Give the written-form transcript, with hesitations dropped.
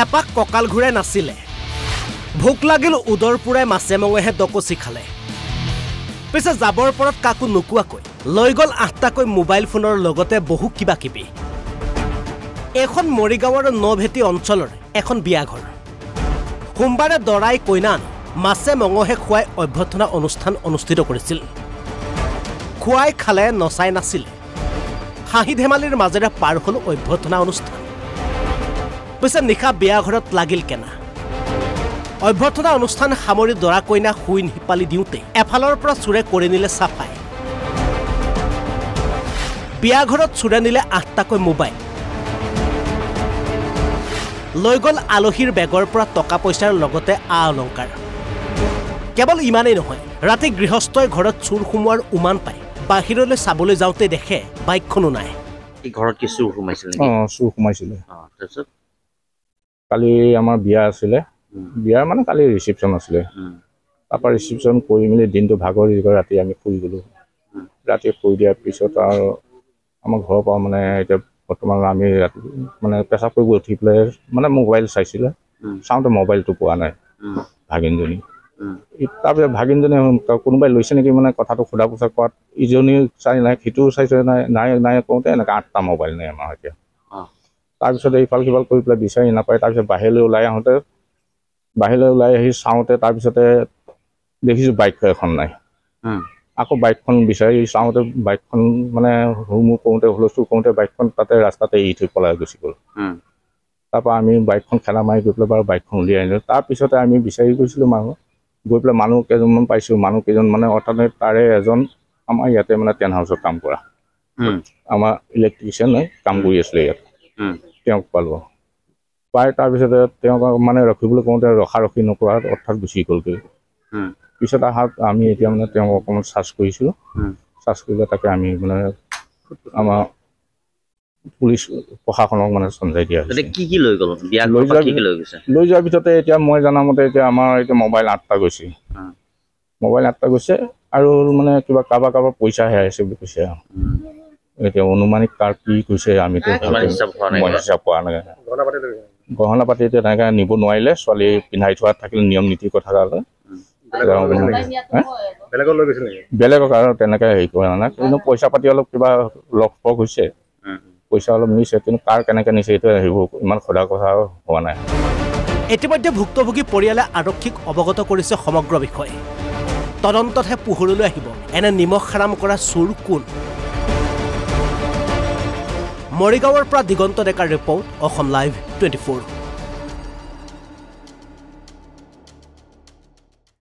এপাক কঁকাল ঘূৰাই নাছিলে ভোক লাগিল উদৰ পুৰাই মাছে মঙহে ডকচি খালে পিছে যাবৰ পৰত কাকো নোকোৱাকৈ লৈ গ'ল 8টাকৈ মোবাইল ফোনৰ লগতে বহু কিবা কিবি এখন মৰিগাঁৱৰ নভেটি অঞ্চলৰ এখন বিয়াঘৰ সোমবাৰে দৰাই কইনান মাছে মঙহে খুৱাই অভ্যৰ্থনা অনুষ্ঠান অনুষ্ঠিত কৰিছিল খুৱাই খালে নচাই নাছিল হাঁহি ধেমালিৰ মাজেৰে পাৰ হ'ল অভ্যৰ্থনা অনুষ্ঠান পিছে নিশা বিয়াঘৰত লাগিল কেনা অভ্যৰ্থনা অনুষ্ঠান সামৰি দৰা কইনা শুই নিপালি দিওঁতে এফালৰ পৰা চুৰে কৰি নিলে চাফাই বিয়াঘৰত চুৰে নিলে 8টাকৈ মোবাইল লৈ গ'ল আলহীৰ বেগৰ পৰা টকা পইচাৰ লগতে আ অলংকাৰ কেৱল ইমানেই নহয় ৰাতি গৃহস্থই ঘৰত চুৰ সোমোৱাৰ উমান পায় বাহিৰলৈ চাবলৈ যাওঁতে দেখে বাইকখনো নাই এই ঘৰত কি চুৰ সোমাইছিল নেকি চুৰ সোমাইছিল তাৰপিছত কালি আমাৰ বিয়া আছিলে বিয়া মানে কালি ৰিসেপশন আছিলে তাৰপৰা ৰিসেপশন কৰি মিলি দিনটো ভাগৰি ৰাতি আমি শুই গ'লো ৰাতি শুই দিয়াৰ পিছত আৰু আমাৰ ঘৰৰ পৰা মানে এতিয়া বৰ্তমান আমি ৰাতি মানে পেচাব কৰিব উঠি পেলাই মানে মোবাইল চাইছিলে চাওঁতে মোবাইলটো পোৱা নাই ভাগিনজনী তাৰপিছত ভাগিনজনী কোনোবাই লৈছে নেকি মানে কথাটো সোধা পোছা কৰাত ইজনী চাই নাই সিটোও চাইছে নাই নাই নাই কওঁতে এনেকৈ 8টা মোবাইল নাই আমাৰ এতিয়া তাৰপিছত ইফাল সিফাল কৰি পেলাই বিচাৰি নাপায় তাৰপিছত বাহিৰলৈ ওলাই আহোঁতে বাহিৰলৈ ওলাই আহি চাওঁতে তাৰপিছতে দেখিছোঁ বাইক এখন নাই আকৌ বাইকখন বিচাৰি চাওঁতে বাইকখন মানে হুমু কৰোঁতে হুলস্থুল কৰোঁতে বাইকখন তাতে ৰাস্তাতে এৰি থৈ পলাই গুচি গ'ল তাৰপৰা আমি বাইকখন খেলা মাৰি গৈ পেলাই বাৰু বাইকখন উলিয়াই আনিলোঁ তাৰপিছতে আমি বিচাৰি গৈছিলোঁ মানুহ গৈ পেলাই মানুহ কেইজনমান পাইছোঁ মানুহ কেইজন মানে অৰ্থাৎ তাৰে এজন আমাৰ ইয়াতে মানে টেণ্ট হাউচত কাম কৰা আমাৰ ইলেক্ট্ৰিচিয়ান কাম কৰি আছিলে ইয়াত তেওঁক পালোঁ পাই তাৰপিছতে তেওঁক মানে ৰখিবলৈ কওঁতে ৰখি নকৰা অৰ্থাৎ গুচি গ'লগৈ পিছত অহাত আমি এতিয়া মানে তেওঁক অকণমান চাৰ্চ কৰিছিলোঁ চাৰ্চ কৰিলে তাকে আমি মানে আমাৰ পুলিচ প্ৰশাসনক মানে চঞ্জাই দিয়া হৈছে কি লৈ গ'ল লৈ যোৱাৰ ভিতৰতে এতিয়া মই জনামতে এতিয়া আমাৰ এতিয়া মোবাইল 8টা গৈছে মোবাইল 8টা গৈছে আৰু মানে কিবা কাৰোবাৰ পইচা হেৰাইছে বুলি কৈছে এতিয়া অনুমানিক কাৰ কি কৈছে আমিতো হিচাপ পোৱা নাই গহনা পাতি এতিয়া তেনেকৈ নিব নোৱাৰিলে ছোৱালী পিন্ধাই থোৱাত থাকিলে নিয়ম নীতিৰ কথা ক'লে বেলেগক আৰু তেনেকৈ হেৰি কৰা নাই কিন্তু পইচা পাতি অলপ কিবা লগ পগ হৈছে পইচা অলপ নিছে কিন্তু কাৰ কেনেকৈ নিছে এইটো সেইবোৰ ইমান সোধা কথা হোৱা নাই ইতিমধ্যে ভুক্তভোগী পৰিয়ালে আৰক্ষীক অৱগত কৰিছে সমগ্ৰ বিষয়ে তদন্ততহে পোহৰলৈ আহিব এনে নিমখ হাৰাম কৰা চোৰ কোন মৰিগাঁৱৰ পৰা দিগন্ত ডেকাৰ ৰিপৰ্ট অসম লাইভ 24